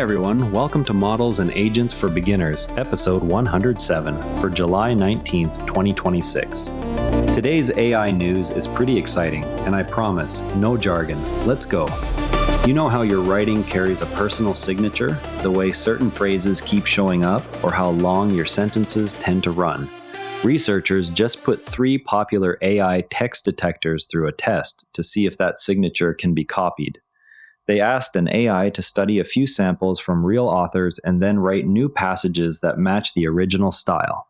everyone. Welcome to Models and Agents for Beginners, episode 107 for July 19th, 2026. Today's AI news is pretty exciting, and I promise, no jargon. Let's go. You know how your writing carries a personal signature, the way certain phrases keep showing up, or how long your sentences tend to run? Researchers just put 3 popular AI text detectors through a test to see if that signature can be copied. They asked an AI to study a few samples from real authors and then write new passages that match the original style.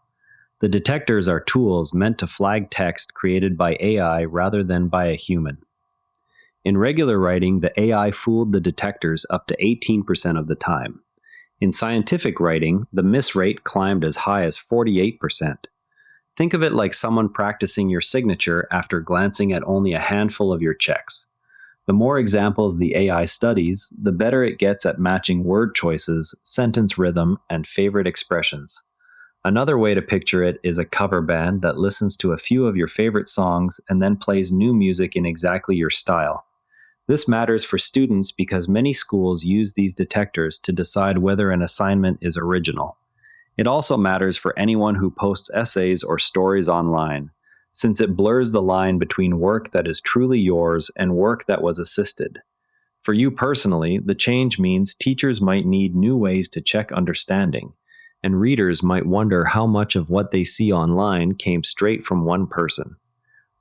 The detectors are tools meant to flag text created by AI rather than by a human. In regular writing, the AI fooled the detectors up to 18% of the time. In scientific writing, the miss rate climbed as high as 48%. Think of it like someone practicing your signature after glancing at only a handful of your checks. The more examples the AI studies, the better it gets at matching word choices, sentence rhythm, and favorite expressions. Another way to picture it is a cover band that listens to a few of your favorite songs and then plays new music in exactly your style. This matters for students because many schools use these detectors to decide whether an assignment is original. It also matters for anyone who posts essays or stories online, since it blurs the line between work that is truly yours and work that was assisted. For you personally, the change means teachers might need new ways to check understanding, and readers might wonder how much of what they see online came straight from one person.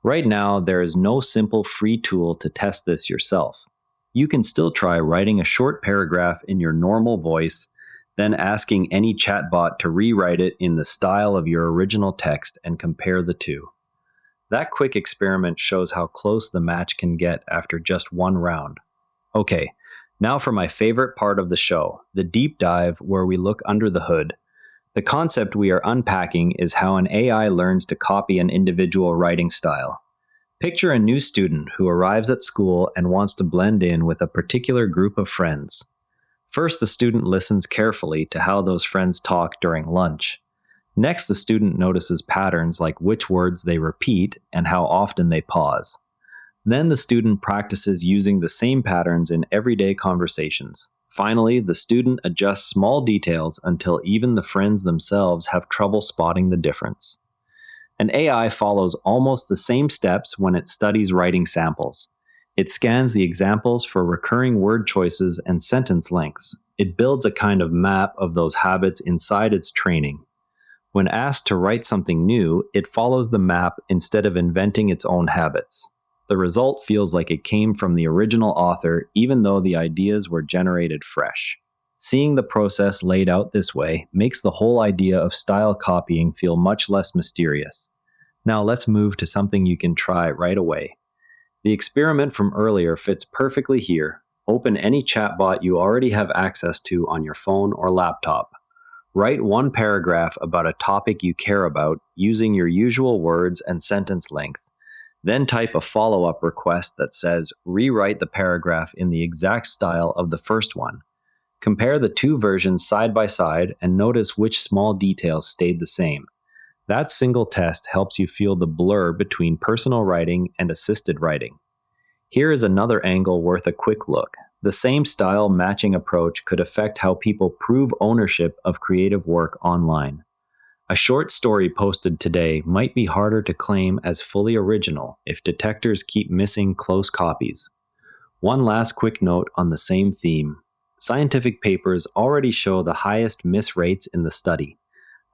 Right now, there is no simple free tool to test this yourself. You can still try writing a short paragraph in your normal voice, then asking any chatbot to rewrite it in the style of your original text and compare the two. That quick experiment shows how close the match can get after just one round. Okay, now for my favorite part of the show, the deep dive where we look under the hood. The concept we are unpacking is how an AI learns to copy an individual writing style. Picture a new student who arrives at school and wants to blend in with a particular group of friends. First, the student listens carefully to how those friends talk during lunch. Next, the student notices patterns like which words they repeat and how often they pause. Then the student practices using the same patterns in everyday conversations. Finally, the student adjusts small details until even the friends themselves have trouble spotting the difference. An AI follows almost the same steps when it studies writing samples. It scans the examples for recurring word choices and sentence lengths. It builds a kind of map of those habits inside its training. When asked to write something new, it follows the map instead of inventing its own habits. The result feels like it came from the original author, even though the ideas were generated fresh. Seeing the process laid out this way makes the whole idea of style copying feel much less mysterious. Now let's move to something you can try right away. The experiment from earlier fits perfectly here. Open any chatbot you already have access to on your phone or laptop. Write one paragraph about a topic you care about using your usual words and sentence length. Then type a follow-up request that says, rewrite the paragraph in the exact style of the first one. Compare the two versions side by side and notice which small details stayed the same. That single test helps you feel the blur between personal writing and assisted writing. Here is another angle worth a quick look. The same style matching approach could affect how people prove ownership of creative work online. A short story posted today might be harder to claim as fully original if detectors keep missing close copies. One last quick note on the same theme. Scientific papers already show the highest miss rates in the study.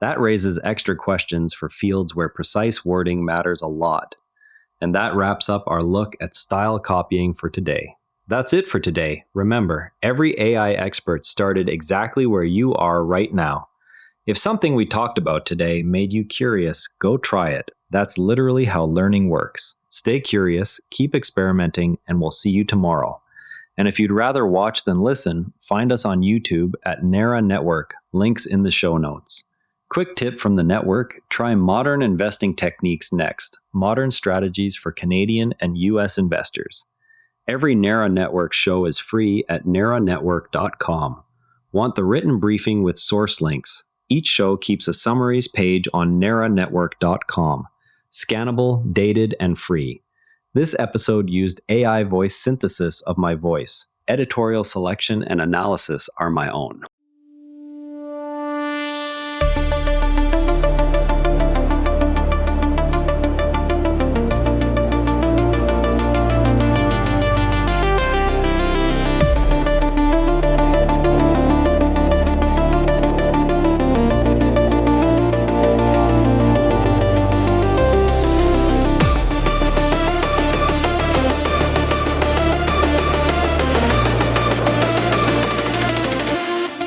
That raises extra questions for fields where precise wording matters a lot. And that wraps up our look at style copying for today. That's it for today. Remember, every AI expert started exactly where you are right now. If something we talked about today made you curious, go try it. That's literally how learning works. Stay curious, keep experimenting, and we'll see you tomorrow. And if you'd rather watch than listen, find us on YouTube at NARA Network, links in the show notes. Quick tip from the network, try modern investing techniques next, modern strategies for Canadian and US investors. Every NARA Network show is free at naranetwork.com. Want the written briefing with source links? Each show keeps a summaries page on naranetwork.com. Scannable, dated, and free. This episode used AI voice synthesis of my voice. Editorial selection and analysis are my own.